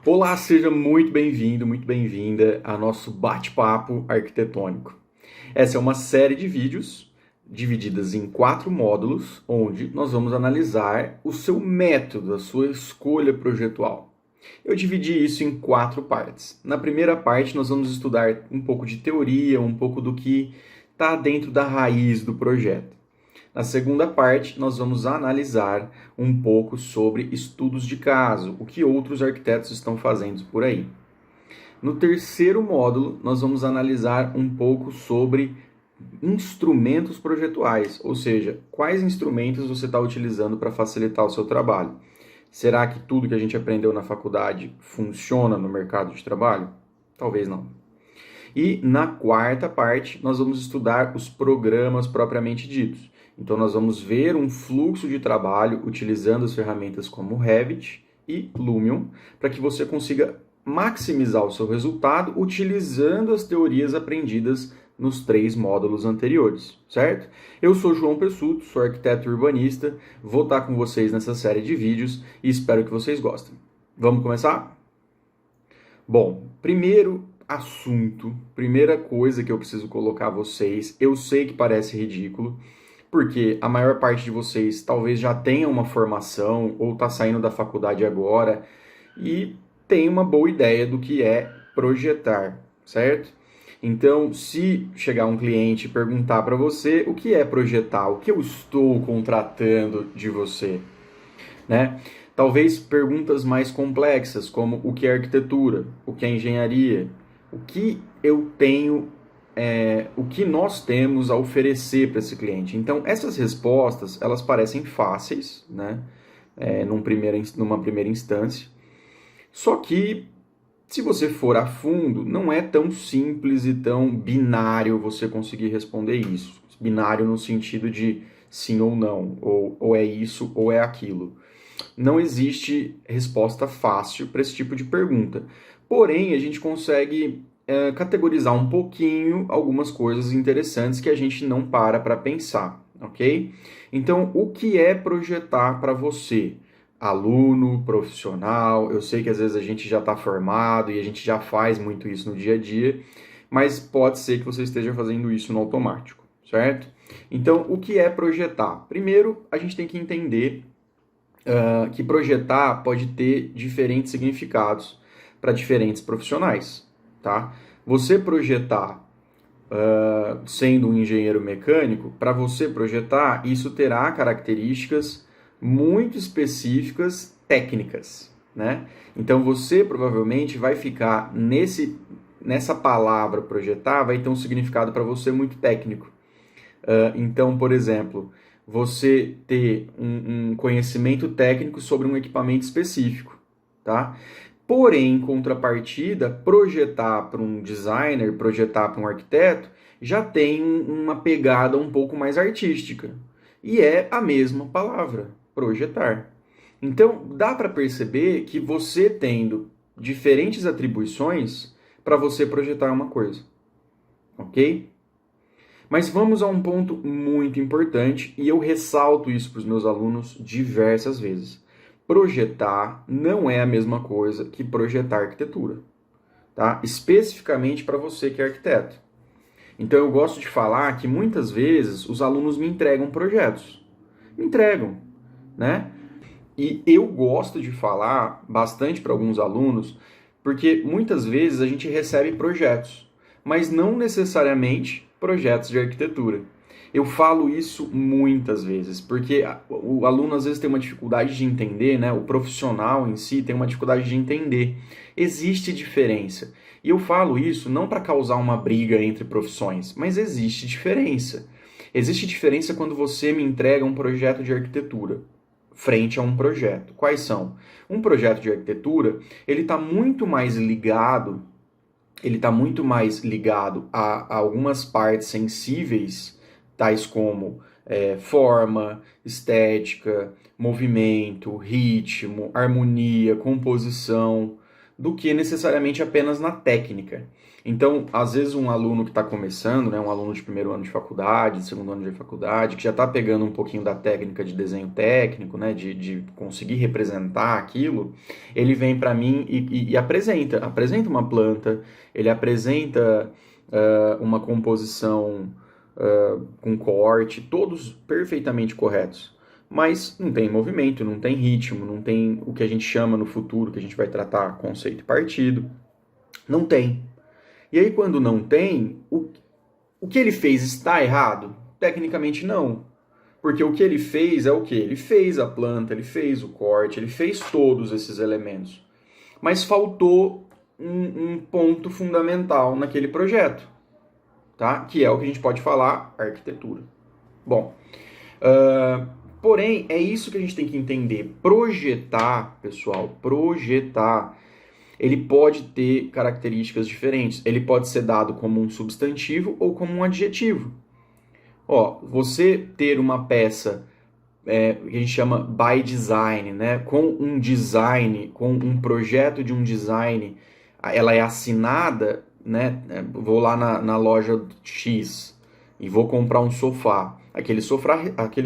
Olá, seja muito bem-vindo, muito bem-vinda ao nosso bate-papo arquitetônico. Essa é uma série de vídeos divididas em 4 módulos, onde nós vamos analisar o seu método, a sua escolha projetual. Eu dividi isso em 4 partes. Na primeira parte, nós vamos estudar um pouco de teoria, um pouco do que está dentro da raiz do projeto. Na segunda parte, nós vamos analisar um pouco sobre estudos de caso, o que outros arquitetos estão fazendo por aí. No terceiro módulo, nós vamos analisar um pouco sobre instrumentos projetuais, ou seja, quais instrumentos você está utilizando para facilitar o seu trabalho. Será que tudo que a gente aprendeu na faculdade funciona no mercado de trabalho? Talvez não. E na quarta parte, nós vamos estudar os programas propriamente ditos. Então, nós vamos ver um fluxo de trabalho utilizando as ferramentas como Revit e Lumion, para que você consiga maximizar o seu resultado utilizando as teorias aprendidas nos 3 módulos anteriores, certo? Eu sou João Pessuto, sou arquiteto urbanista, vou estar com vocês nessa série de vídeos e espero que vocês gostem. Vamos começar? Bom, primeiro assunto, primeira coisa que eu preciso colocar a vocês, eu sei que parece ridículo, porque a maior parte de vocês talvez já tenha uma formação ou está saindo da faculdade agora e tem uma boa ideia do que é projetar, certo? Então, se chegar um cliente e perguntar para você o que é projetar, o que eu estou contratando de você, né? Talvez perguntas mais complexas, como o que é arquitetura, o que é engenharia, o que eu tenho, o que nós temos a oferecer para esse cliente. Então, essas respostas, elas parecem fáceis, né? Numa primeira instância. Só que, se você for a fundo, não é tão simples e tão binário você conseguir responder isso. Binário no sentido de sim ou não, ou é isso ou é aquilo. Não existe resposta fácil para esse tipo de pergunta. Porém, a gente consegue categorizar um pouquinho algumas coisas interessantes que a gente não para pensar, ok? Então, o que é projetar para você? Aluno, profissional, eu sei que às vezes a gente já está formado e a gente já faz muito isso no dia a dia, mas pode ser que você esteja fazendo isso no automático, certo? Então, o que é projetar? Primeiro, a gente tem que entender que projetar pode ter diferentes significados para diferentes profissionais, tá? Você projetar sendo um engenheiro mecânico, para você projetar, isso terá características muito específicas técnicas, né? Então você provavelmente vai ficar nessa palavra projetar, vai ter um significado para você muito técnico. Então, por exemplo, você ter um conhecimento técnico sobre um equipamento específico, tá? Porém, em contrapartida, projetar para um designer, projetar para um arquiteto, já tem uma pegada um pouco mais artística. E é a mesma palavra, projetar. Então, dá para perceber que você tendo diferentes atribuições para você projetar uma coisa, ok? Mas vamos a um ponto muito importante e eu ressalto isso para os meus alunos diversas vezes. Projetar não é a mesma coisa que projetar arquitetura, tá? Especificamente para você que é arquiteto. Então eu gosto de falar que muitas vezes os alunos me entregam projetos. Me entregam, né? E eu gosto de falar bastante para alguns alunos, porque muitas vezes a gente recebe projetos, mas não necessariamente projetos de arquitetura. Eu falo isso muitas vezes, porque o aluno às vezes tem uma dificuldade de entender, né? O profissional em si tem uma dificuldade de entender. Existe diferença. E eu falo isso não para causar uma briga entre profissões, mas existe diferença. Existe diferença quando você me entrega um projeto de arquitetura frente a um projeto. Quais são? Um projeto de arquitetura, ele está muito mais ligado a algumas partes sensíveis, tais como forma, estética, movimento, ritmo, harmonia, composição, do que necessariamente apenas na técnica. Então, às vezes um aluno que está começando, né, um aluno de primeiro ano de faculdade, de segundo ano de faculdade, que já está pegando um pouquinho da técnica de desenho técnico, né, de conseguir representar aquilo, ele vem para mim e apresenta uma planta, ele apresenta uma composição com corte, todos perfeitamente corretos. Mas não tem movimento, não tem ritmo, não tem o que a gente chama no futuro, que a gente vai tratar conceito e partido. Não tem. E aí, quando não tem, o que ele fez está errado? Tecnicamente, não. Porque o que ele fez é o que? Ele fez a planta, ele fez o corte, ele fez todos esses elementos. Mas faltou um ponto fundamental naquele projeto, tá? Que é o que a gente pode falar arquitetura. Bom, porém, é isso que a gente tem que entender. Projetar, pessoal, projetar, ele pode ter características diferentes. Ele pode ser dado como um substantivo ou como um adjetivo. Ó, você ter uma peça que a gente chama by design, né? Com um design, com um projeto de um design, ela é assinada, né? Vou lá na loja X e vou comprar um sofá. Aquele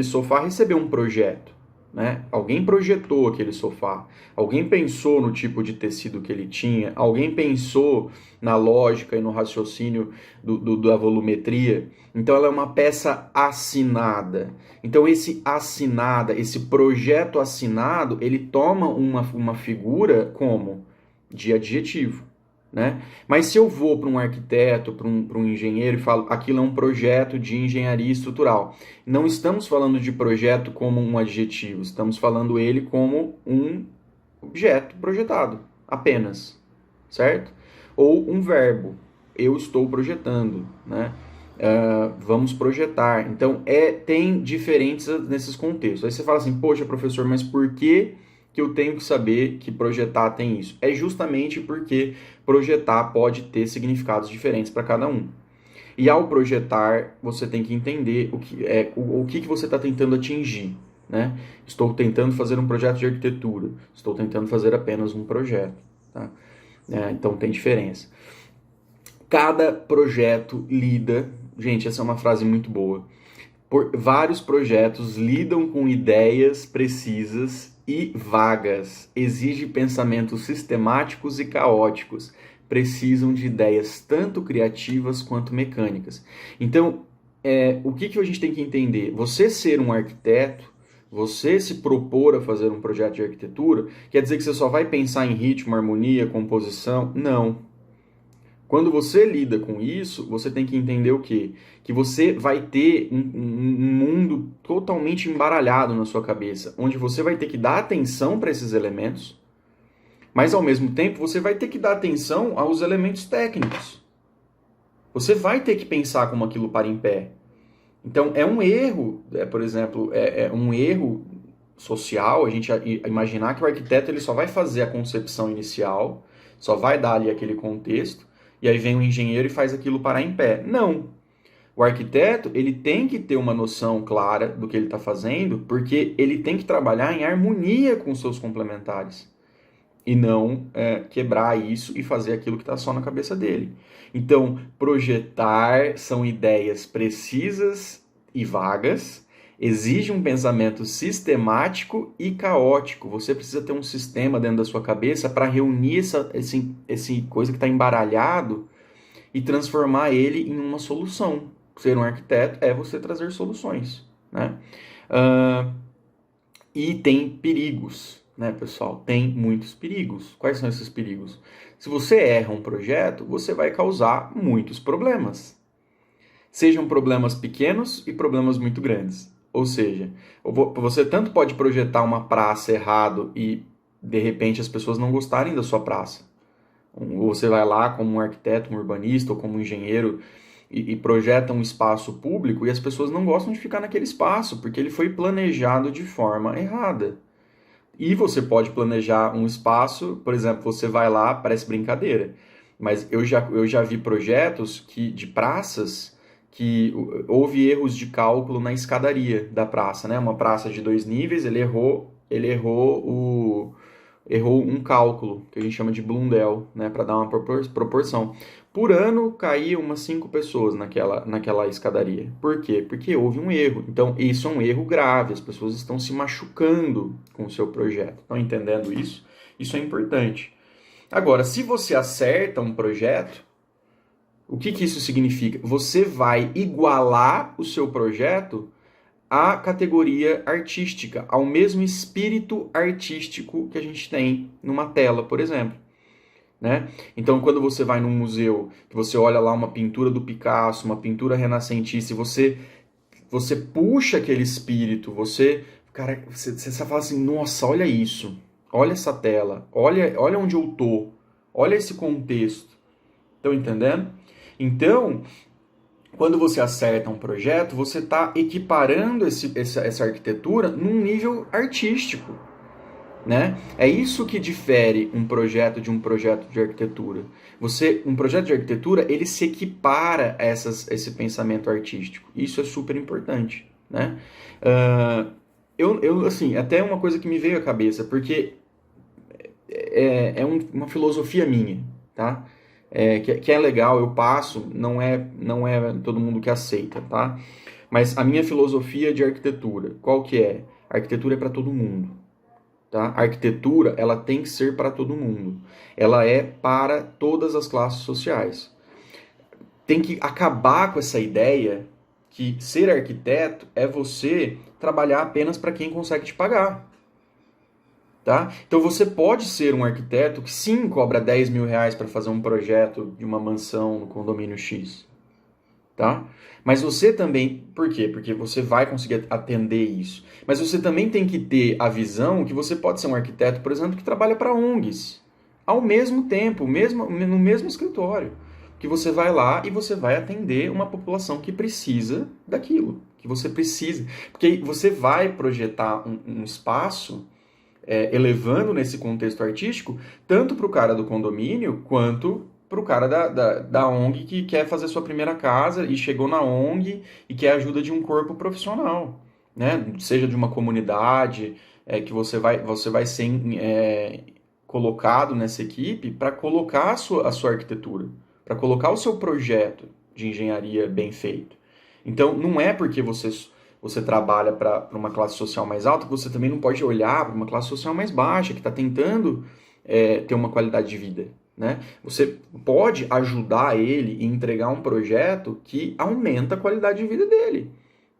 sofá recebeu um projeto, né? Alguém projetou aquele sofá, alguém pensou no tipo de tecido que ele tinha, alguém pensou na lógica e no raciocínio da volumetria. Então ela é uma peça assinada. Então esse projeto assinado, ele toma uma figura como de adjetivo, né? Mas se eu vou para um arquiteto, para um engenheiro e falo, aquilo é um projeto de engenharia estrutural, não estamos falando de projeto como um adjetivo, estamos falando ele como um objeto projetado, apenas, certo? Ou um verbo, eu estou projetando, né? Vamos projetar. Então, tem diferenças nesses contextos. Aí você fala assim, poxa, professor, mas por que eu tenho que saber que projetar tem isso? É justamente porque projetar pode ter significados diferentes para cada um. E ao projetar, você tem que entender o que você está tentando atingir, né? Estou tentando fazer um projeto de arquitetura, estou tentando fazer apenas um projeto, tá? Então tem diferença. Cada projeto lida, gente, essa é uma frase muito boa. Vários projetos lidam com ideias precisas e vagas, exige pensamentos sistemáticos e caóticos, precisam de ideias tanto criativas quanto mecânicas. Então, o que a gente tem que entender? Você ser um arquiteto, você se propor a fazer um projeto de arquitetura, quer dizer que você só vai pensar em ritmo, harmonia, composição? Não. Quando você lida com isso, você tem que entender o quê? Que você vai ter um mundo totalmente embaralhado na sua cabeça, onde você vai ter que dar atenção para esses elementos, mas ao mesmo tempo você vai ter que dar atenção aos elementos técnicos. Você vai ter que pensar como aquilo para em pé. Então é um erro, por exemplo, é um erro social a gente imaginar que o arquiteto ele só vai fazer a concepção inicial, só vai dar ali aquele contexto, e aí vem o engenheiro e faz aquilo parar em pé. Não. O arquiteto, ele tem que ter uma noção clara do que ele está fazendo, porque ele tem que trabalhar em harmonia com os seus complementares. E não quebrar isso e fazer aquilo que está só na cabeça dele. Então, projetar são ideias precisas e vagas, exige um pensamento sistemático e caótico. Você precisa ter um sistema dentro da sua cabeça para reunir esse coisa que está embaralhado e transformar ele em uma solução. Ser um arquiteto é você trazer soluções, né? E tem perigos, né, pessoal? Tem muitos perigos. Quais são esses perigos? Se você erra um projeto, você vai causar muitos problemas. Sejam problemas pequenos e problemas muito grandes. Ou seja, você tanto pode projetar uma praça errado e, de repente, as pessoas não gostarem da sua praça. Ou você vai lá como um arquiteto, um urbanista ou como um engenheiro e projeta um espaço público e as pessoas não gostam de ficar naquele espaço porque ele foi planejado de forma errada. E você pode planejar um espaço, por exemplo, você vai lá, parece brincadeira, mas eu já vi projetos de praças que houve erros de cálculo na escadaria da praça, né? Uma praça de 2 níveis, ele errou errou um cálculo, que a gente chama de Blundell, né, para dar uma proporção. Por ano, caíam umas 5 pessoas naquela escadaria. Por quê? Porque houve um erro. Então, isso é um erro grave. As pessoas estão se machucando com o seu projeto. Estão entendendo isso? Isso é importante. Agora, se você acerta um projeto, o que isso significa? Você vai igualar o seu projeto à categoria artística, ao mesmo espírito artístico que a gente tem numa tela, por exemplo. Né? Então, quando você vai num museu, que você olha lá uma pintura do Picasso, uma pintura renascentista, e você puxa aquele espírito, cara, você fala assim, nossa, olha isso, olha essa tela, olha onde eu tô, olha esse contexto. Estão entendendo? Então, quando você acerta um projeto, você está equiparando essa arquitetura num nível artístico. Né? É isso que difere um projeto de um projeto de arquitetura. Um projeto de arquitetura, ele se equipara a esse pensamento artístico. Isso é super importante, né? Assim, até uma coisa que me veio à cabeça, porque uma filosofia minha, tá? Que é legal, eu passo, não é todo mundo que aceita, tá? Mas a minha filosofia de arquitetura, qual que é? A arquitetura é para todo mundo. Tá? A arquitetura, ela tem que ser para todo mundo. Ela é para todas as classes sociais. Tem que acabar com essa ideia que ser arquiteto é você trabalhar apenas para quem consegue te pagar. Tá? Então você pode ser um arquiteto que sim cobra 10 mil reais para fazer um projeto de uma mansão no condomínio X. Tá? Mas você também, por quê? Porque você vai conseguir atender isso. Mas você também tem que ter a visão que você pode ser um arquiteto, por exemplo, que trabalha para ONGs, ao mesmo tempo, no mesmo escritório, que você vai lá e você vai atender uma população que precisa daquilo, que você precisa. Porque você vai projetar um espaço elevando nesse contexto artístico, tanto para o cara do condomínio, quanto para o cara da ONG que quer fazer sua primeira casa e chegou na ONG e quer a ajuda de um corpo profissional, né? Seja de uma comunidade que você vai ser colocado nessa equipe para colocar a sua arquitetura, para colocar o seu projeto de engenharia bem feito. Então, não é porque você trabalha para uma classe social mais alta que você também não pode olhar para uma classe social mais baixa, que está tentando ter uma qualidade de vida. Né? Você pode ajudar ele e entregar um projeto que aumenta a qualidade de vida dele.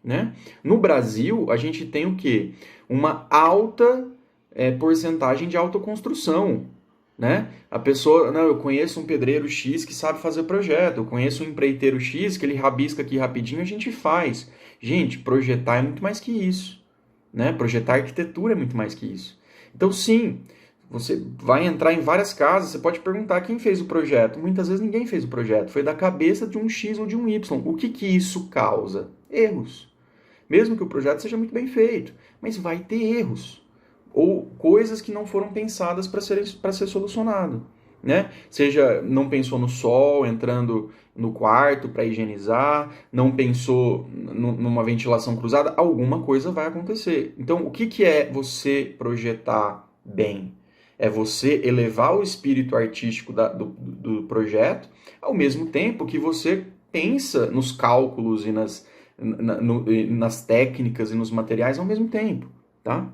Né? No Brasil, a gente tem o quê? Uma alta porcentagem de autoconstrução. Né? A pessoa, não, eu conheço um pedreiro X que sabe fazer projeto, eu conheço um empreiteiro X que ele rabisca aqui rapidinho, a gente faz. Gente, projetar é muito mais que isso. Né? Projetar arquitetura é muito mais que isso. Então, sim, você vai entrar em várias casas, você pode perguntar quem fez o projeto. Muitas vezes ninguém fez o projeto, foi da cabeça de um X ou de um Y. O que isso causa? Erros. Mesmo que o projeto seja muito bem feito, mas vai ter erros. Ou coisas que não foram pensadas para ser solucionado. Né? Seja, não pensou no sol entrando no quarto para higienizar, não pensou numa ventilação cruzada, alguma coisa vai acontecer. Então, o que é você projetar bem? É você elevar o espírito artístico do projeto, ao mesmo tempo que você pensa nos cálculos e nas técnicas e nos materiais ao mesmo tempo, tá?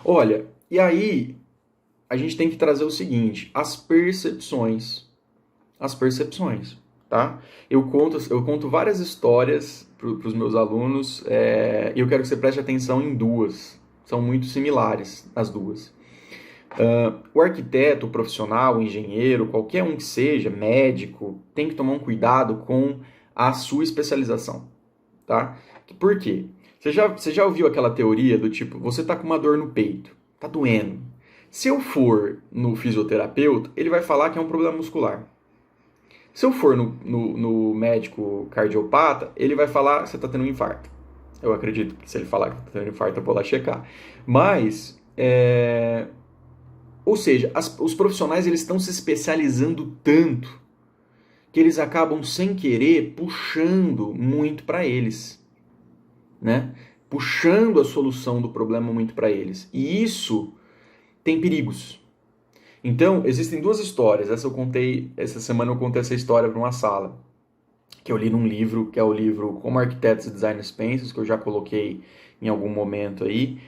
Olha, e aí a gente tem que trazer o seguinte, as percepções, tá? Eu conto várias histórias para os meus alunos e eu quero que você preste atenção em duas, são muito similares as duas. O arquiteto, o profissional, o engenheiro, qualquer um que seja, médico, tem que tomar um cuidado com a sua especialização, tá? Por quê? Você já ouviu aquela teoria do tipo, você tá com uma dor no peito, tá doendo. Se eu for no fisioterapeuta, ele vai falar que é um problema muscular. Se eu for no médico cardiopata, ele vai falar que você tá tendo um infarto. Eu acredito que se ele falar que tá tendo um infarto, eu vou lá checar. Mas, ou seja, os profissionais eles estão se especializando tanto que eles acabam sem querer puxando muito para eles, né? Puxando a solução do problema muito para eles. E isso tem perigos. Então, existem duas histórias. Essa semana eu contei essa história para uma sala, que eu li num livro, que é o livro Como Arquitetos e Designers Pensam, que eu já coloquei em algum momento aí.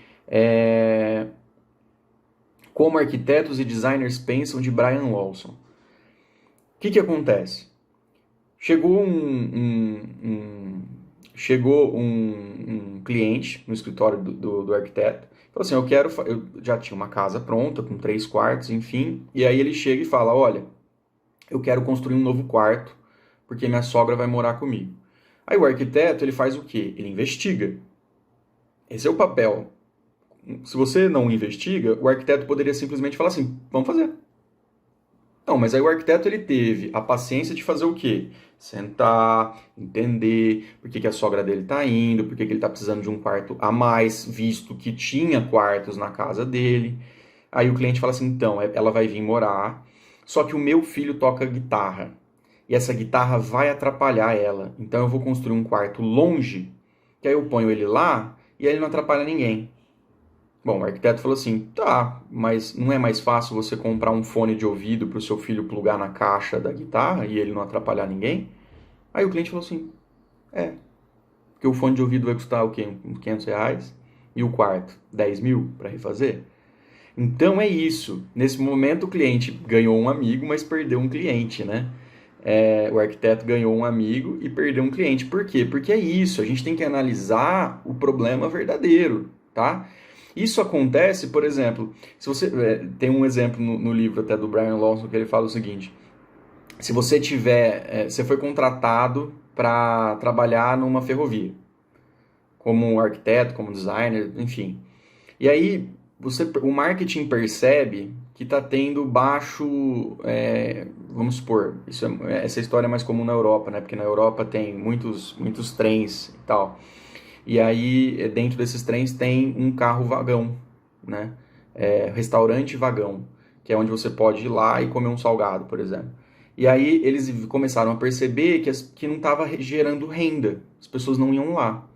Como Arquitetos e Designers Pensam, de Brian Lawson. O que acontece? Chegou um cliente no escritório do arquiteto, falou assim, eu já tinha uma casa pronta, com 3 quartos, enfim, e aí ele chega e fala, olha, eu quero construir um novo quarto, porque minha sogra vai morar comigo. Aí o arquiteto, ele faz o quê? Ele investiga. Esse é o papel. Se você não investiga, o arquiteto poderia simplesmente falar assim, vamos fazer. Não, mas aí o arquiteto ele teve a paciência de fazer o quê? Sentar, entender por que a sogra dele está indo, por que ele está precisando de um quarto a mais, visto que tinha quartos na casa dele. Aí o cliente fala assim, então, ela vai vir morar, só que o meu filho toca guitarra, e essa guitarra vai atrapalhar ela. Então eu vou construir um quarto longe, que aí eu ponho ele lá, e aí ele não atrapalha ninguém. Bom, o arquiteto falou assim, tá, mas não é mais fácil você comprar um fone de ouvido para o seu filho plugar na caixa da guitarra e ele não atrapalhar ninguém? Aí o cliente falou assim, porque o fone de ouvido vai custar o quê? Uns R$500? E o quarto? 10 mil para refazer? Então é isso. Nesse momento o cliente ganhou um amigo, mas perdeu um cliente, né? O arquiteto ganhou um amigo e perdeu um cliente. Por quê? Porque é isso, a gente tem que analisar o problema verdadeiro, tá? Isso acontece, por exemplo, se você tem um exemplo no livro até do Brian Lawson que ele fala o seguinte: se você você foi contratado para trabalhar numa ferrovia, como arquiteto, como designer, enfim, e aí o marketing percebe que está tendo baixo, vamos supor, essa história é mais comum na Europa, né? Porque na Europa tem muitos trens e tal. E aí, dentro desses trens tem um carro-vagão, né? Restaurante-vagão, que é onde você pode ir lá e comer um salgado, por exemplo. E aí eles começaram a perceber que não estava gerando renda, as pessoas não iam lá.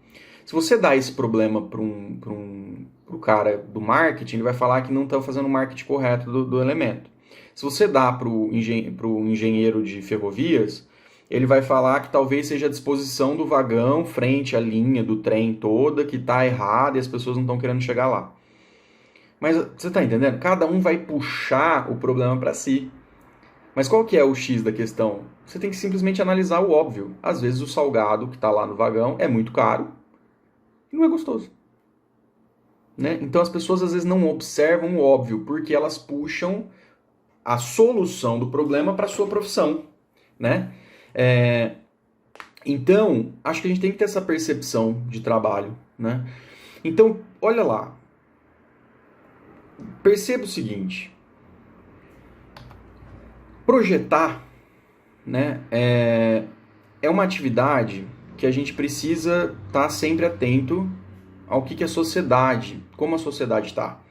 Se você dá esse problema para o cara do marketing, ele vai falar que não está fazendo o marketing correto do elemento. Se você dá para o engenheiro de ferrovias, ele vai falar que talvez seja a disposição do vagão frente à linha do trem toda que está errada e as pessoas não estão querendo chegar lá. Mas você está entendendo? Cada um vai puxar o problema para si. Mas qual que é o X da questão? Você tem que simplesmente analisar o óbvio. Às vezes o salgado que está lá no vagão é muito caro e não é gostoso. Né? Então as pessoas às vezes não observam o óbvio porque elas puxam a solução do problema para a sua profissão. Né? Então, acho que a gente tem que ter essa percepção de trabalho, né? Então, olha lá. Perceba o seguinte. Projetar, né, é uma atividade que a gente precisa estar sempre atento ao que a sociedade, como a sociedade está.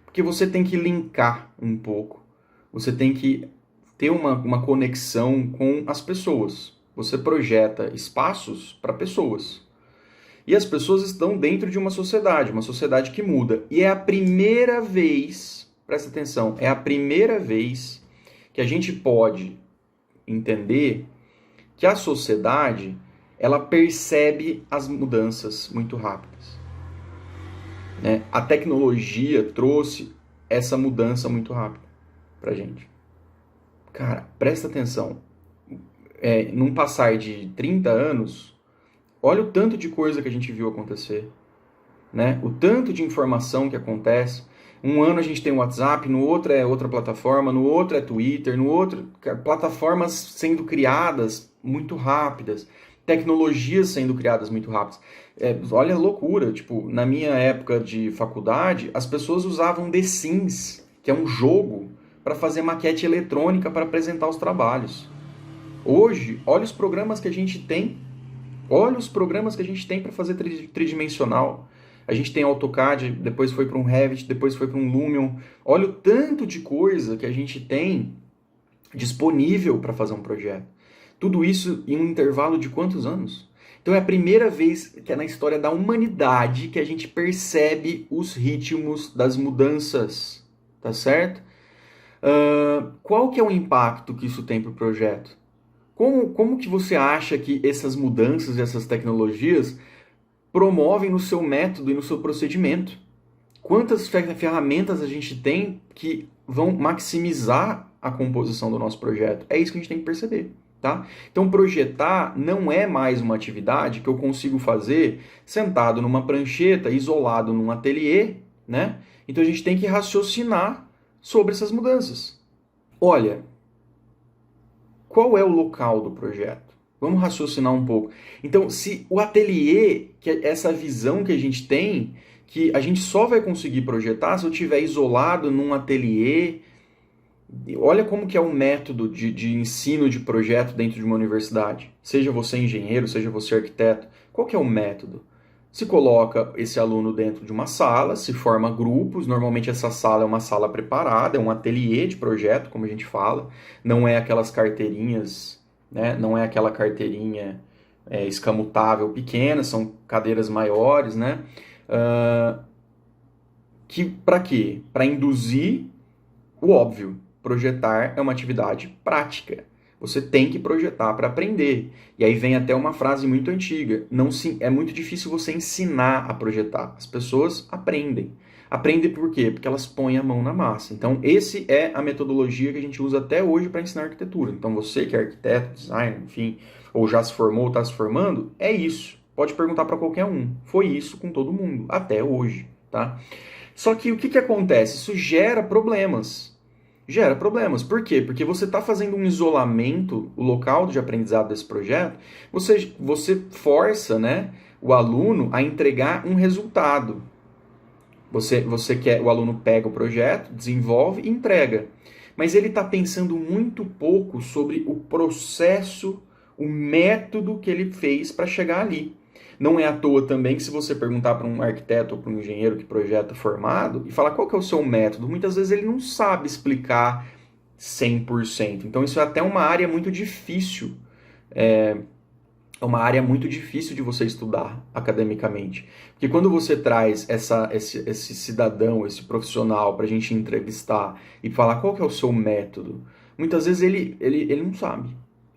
Porque você tem que linkar um pouco. Você tem que ter uma conexão com as pessoas. Você projeta espaços para pessoas. E as pessoas estão dentro de uma sociedade que muda. E é a primeira vez, presta atenção, é a primeira vez que a gente pode entender que a sociedade, ela percebe as mudanças muito rápidas. Né? A tecnologia trouxe essa mudança muito rápida pra gente. Cara, presta atenção. Num passar de 30 anos, olha o tanto de coisa que a gente viu acontecer. Né? O tanto de informação que acontece. Um ano a gente tem o WhatsApp, no outro é outra plataforma, no outro é Twitter, no outro... Plataformas sendo criadas muito rápidas. Tecnologias sendo criadas muito rápidas. Olha a loucura. Tipo, na minha época de faculdade, as pessoas usavam The Sims, que é um jogo, para fazer maquete eletrônica para apresentar os trabalhos. Hoje, olha os programas que a gente tem. Olha os programas que a gente tem para fazer tridimensional. A gente tem AutoCAD, depois foi para um Revit, depois foi para um Lumion. Olha o tanto de coisa que a gente tem disponível para fazer um projeto. Tudo isso em um intervalo de quantos anos? Então é a primeira vez que é na história da humanidade que a gente percebe os ritmos das mudanças. tá certo? Qual que é o impacto que isso tem para o projeto? Como que você acha que essas mudanças e essas tecnologias promovem no seu método e no seu procedimento? Quantas ferramentas a gente tem que vão maximizar a composição do nosso projeto? É isso que a gente tem que perceber, tá? Então, projetar não é mais uma atividade que eu consigo fazer sentado numa prancheta, isolado num ateliê, né? Então, a gente tem que raciocinar sobre essas mudanças. Olha, qual é o local do projeto? Vamos raciocinar um pouco. Então, se o ateliê, que é essa visão que a gente tem, que a gente só vai conseguir projetar se eu estiver isolado num ateliê. Olha como que é o método de ensino de projeto dentro de uma universidade. Seja você engenheiro, seja você arquiteto. Qual que é o método? Se coloca esse aluno dentro de uma sala, se forma grupos. Normalmente essa sala é uma sala preparada, é um ateliê de projeto, como a gente fala. Não é aquelas carteirinhas, né? Não é aquela carteirinha escamutável pequena, são cadeiras maiores, né? Que para quê? Para induzir o óbvio. Projetar é uma atividade prática. Você tem que projetar para aprender. E aí vem até uma frase muito antiga. É muito difícil você ensinar a projetar. As pessoas aprendem. Aprendem por quê? Porque elas põem a mão na massa. Então, esse é a metodologia que a gente usa até hoje para ensinar arquitetura. Então, você que é arquiteto, designer, enfim, ou já se formou ou está se formando, é isso. Pode perguntar para qualquer um. Foi isso com todo mundo, até hoje, tá? Só que o que acontece? Isso gera problemas. Gera problemas. Por quê? Porque você está fazendo um isolamento, o local de aprendizado desse projeto, você força, né, o aluno a entregar um resultado. O aluno pega o projeto, desenvolve e entrega. Mas ele está pensando muito pouco sobre o processo, o método que ele fez para chegar ali. Não é à toa também que se você perguntar para um arquiteto ou para um engenheiro que projeta formado e falar qual que é o seu método, muitas vezes ele não sabe explicar 100%. Então isso é até uma área muito difícil, é uma área muito difícil de você estudar academicamente. Porque quando você traz esse cidadão, esse profissional para a gente entrevistar e falar qual que é o seu método, muitas vezes ele não sabe.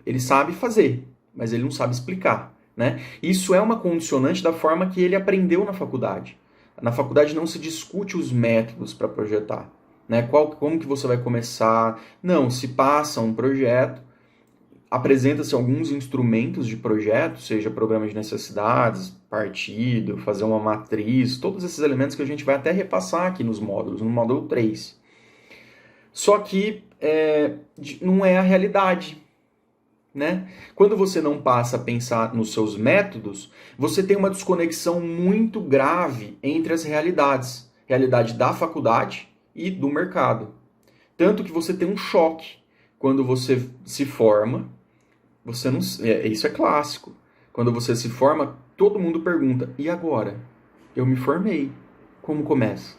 Ele sabe fazer, mas ele não sabe explicar. Né? Isso é uma condicionante da forma que ele aprendeu na faculdade. Na faculdade não se discute os métodos para projetar. Né? Como que você vai começar? Não, se passa um projeto, apresenta-se alguns instrumentos de projeto, seja programa de necessidades, partido, fazer uma matriz, todos esses elementos que a gente vai até repassar aqui nos módulos, no módulo 3. Só que não é a realidade. Né? Quando você não passa a pensar nos seus métodos, você tem uma desconexão muito grave entre as realidades. Realidade da faculdade e do mercado. Tanto que você tem um choque quando você se forma. Você não, isso é clássico. Quando você se forma, todo mundo pergunta, e agora? Eu me formei. Como começa?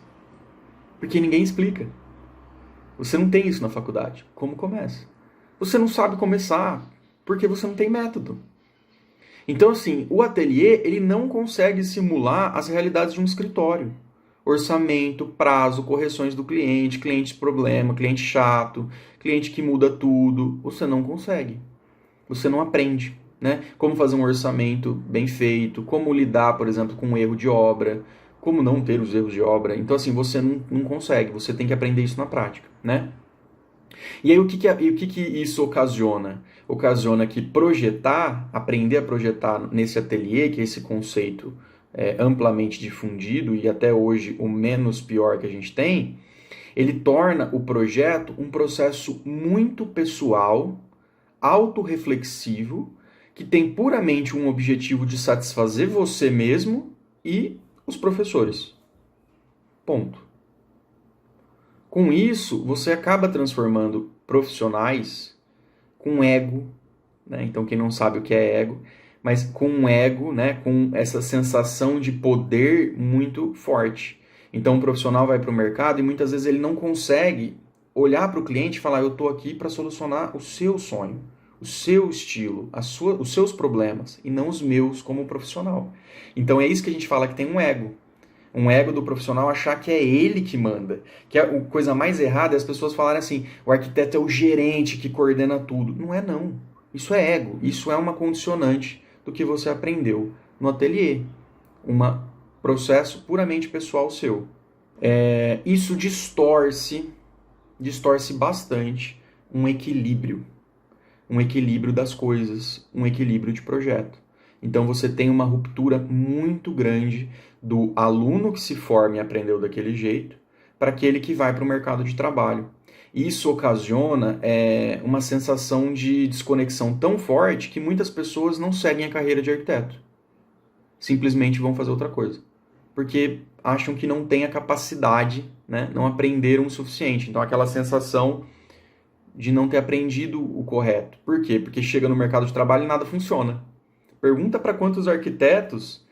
Porque ninguém explica. Você não tem isso na faculdade. Como começa? Você não sabe começar porque você não tem método. Então, assim, o ateliê, ele não consegue simular as realidades de um escritório. Orçamento, prazo, correções do cliente, cliente problema, cliente chato, cliente que muda tudo. Você não consegue. Você não aprende, né? Como fazer um orçamento bem feito, como lidar, por exemplo, com um erro de obra, como não ter os erros de obra. Então, assim, você não consegue. Você tem que aprender isso na prática, né? E aí, o que isso ocasiona? Ocasiona que aprender a projetar nesse ateliê, que é esse conceito amplamente difundido e até hoje o menos pior que a gente tem, ele torna o projeto um processo muito pessoal, autorreflexivo, que tem puramente um objetivo de satisfazer você mesmo e os professores. Ponto. Com isso, você acaba transformando profissionais com ego, né? Então quem não sabe o que é ego, mas com um ego, né? Com essa sensação de poder muito forte. Então o profissional vai para o mercado e muitas vezes ele não consegue olhar para o cliente e falar, eu estou aqui para solucionar o seu sonho, o seu estilo, os seus problemas, e não os meus como profissional. Então é isso que a gente fala que tem um ego. Um ego do profissional achar que é ele que manda. Que a coisa mais errada é as pessoas falarem assim, o arquiteto é o gerente que coordena tudo. Não é não. Isso é ego. Isso é uma condicionante do que você aprendeu no ateliê. Um processo puramente pessoal seu. Isso distorce bastante um equilíbrio das coisas, um equilíbrio de projeto. Então você tem uma ruptura muito grande do aluno que se forma e aprendeu daquele jeito para aquele que vai para o mercado de trabalho. Isso ocasiona uma sensação de desconexão tão forte que muitas pessoas não seguem a carreira de arquiteto. Simplesmente vão fazer outra coisa. Porque acham que não têm a capacidade, né? Não aprenderam o suficiente. Então aquela sensação de não ter aprendido o correto. Por quê? Porque chega no mercado de trabalho e nada funciona. Pergunta para quantos arquitetos,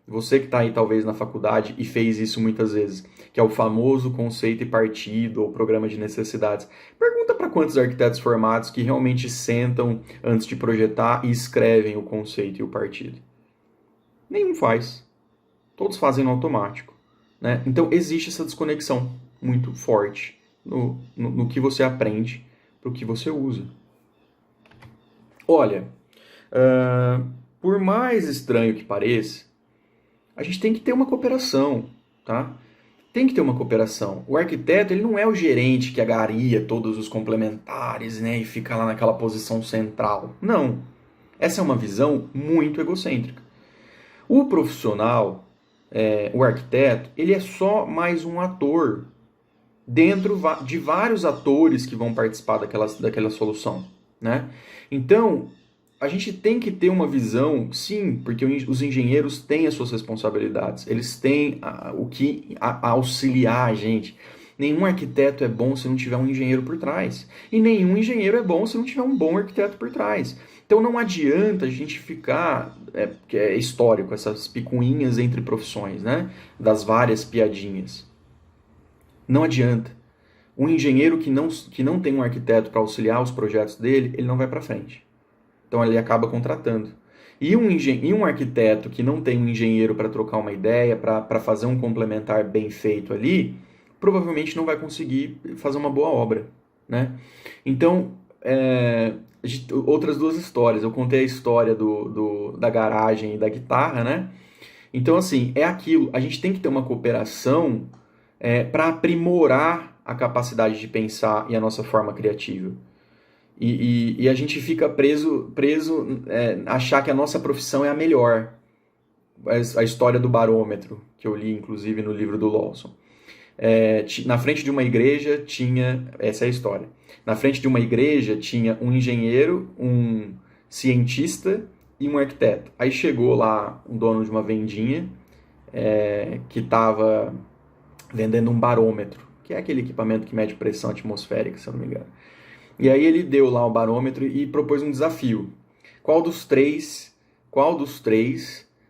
você que está aí talvez na faculdade e fez isso muitas vezes, que é o famoso conceito e partido ou programa de necessidades. Pergunta para quantos arquitetos formados que realmente sentam antes de projetar e escrevem o conceito e o partido. Nenhum faz. Todos fazem no automático. Né? Então existe essa desconexão muito forte no que você aprende para o que você usa. Olha, por mais estranho que pareça, a gente tem que ter uma cooperação, tá? Tem que ter uma cooperação. O arquiteto, ele não é o gerente que agaria todos os complementares, né, e fica lá naquela posição central. Não. Essa é uma visão muito egocêntrica. O profissional, o arquiteto, ele é só mais um ator dentro de vários atores que vão participar daquela solução, né? Então, a gente tem que ter uma visão, sim, porque os engenheiros têm as suas responsabilidades, eles têm o que auxiliar a gente. Nenhum arquiteto é bom se não tiver um engenheiro por trás, e nenhum engenheiro é bom se não tiver um bom arquiteto por trás. Então não adianta a gente ficar, que é histórico, essas picuinhas entre profissões, né? Das várias piadinhas. Não adianta. Um engenheiro que não tem um arquiteto para auxiliar os projetos dele, ele não vai para frente. Então ele acaba contratando. E um arquiteto que não tem um engenheiro para trocar uma ideia, para fazer um complementar bem feito ali, provavelmente não vai conseguir fazer uma boa obra. Né? Então, outras duas histórias. Eu contei a história da garagem e da guitarra, né? Então, assim, é aquilo. A gente tem que ter uma cooperação para aprimorar a capacidade de pensar e a nossa forma criativa. E a gente fica preso achar que a nossa profissão é a melhor. A história do barômetro, que eu li, inclusive, no livro do Lawson. Na frente de uma igreja tinha... Essa é a história. Na frente de uma igreja tinha um engenheiro, um cientista e um arquiteto. Aí chegou lá um dono de uma vendinha que estava vendendo um barômetro, que é aquele equipamento que mede pressão atmosférica, se eu não me engano. E aí ele deu lá o barômetro e propôs um desafio. Qual dos três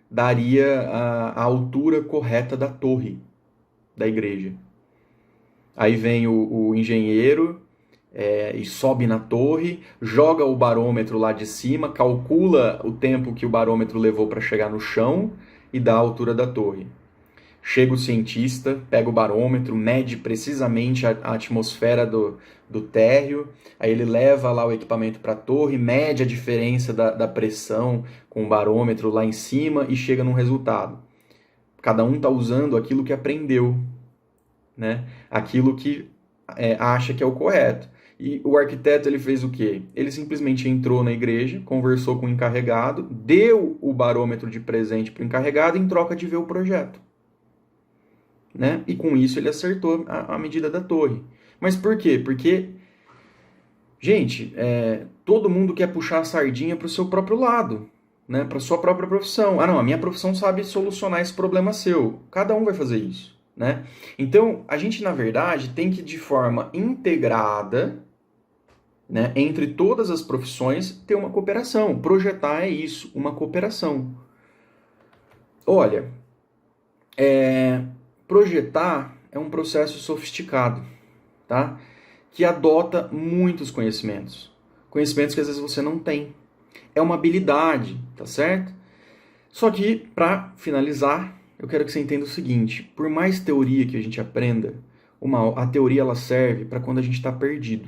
daria a altura correta da torre da igreja? Aí vem o engenheiro e sobe na torre, joga o barômetro lá de cima, calcula o tempo que o barômetro levou para chegar no chão e dá a altura da torre. Chega o cientista, pega o barômetro, mede precisamente a atmosfera do térreo, aí ele leva lá o equipamento para a torre, mede a diferença da pressão com o barômetro lá em cima e chega num resultado. Cada um está usando aquilo que aprendeu, né? Aquilo que acha que é o correto. E o arquiteto ele fez o quê? Ele simplesmente entrou na igreja, conversou com o encarregado, deu o barômetro de presente para o encarregado em troca de ver o projeto. Né? E com isso ele acertou a medida da torre. Mas por quê? Porque, gente, todo mundo quer puxar a sardinha para o seu próprio lado, né? Para a sua própria profissão. Ah, não, a minha profissão sabe solucionar esse problema seu. Cada um vai fazer isso, né? Então, a gente, na verdade, tem que, de forma integrada, né, entre todas as profissões, ter uma cooperação. Projetar é isso, uma cooperação. Olha, projetar é um processo sofisticado, tá? Que adota muitos conhecimentos. Conhecimentos que às vezes você não tem. É uma habilidade, tá certo? Só que, para finalizar, eu quero que você entenda o seguinte: por mais teoria que a gente aprenda, a teoria ela serve para quando a gente está perdido.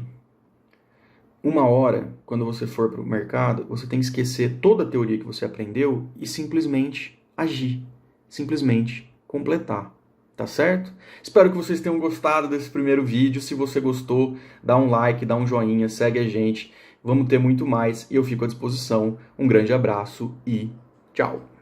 Uma hora, quando você for para o mercado, você tem que esquecer toda a teoria que você aprendeu e simplesmente agir, simplesmente completar. Tá certo? Espero que vocês tenham gostado desse primeiro vídeo. Se você gostou, dá um like, dá um joinha, segue a gente. Vamos ter muito mais e eu fico à disposição. Um grande abraço e tchau!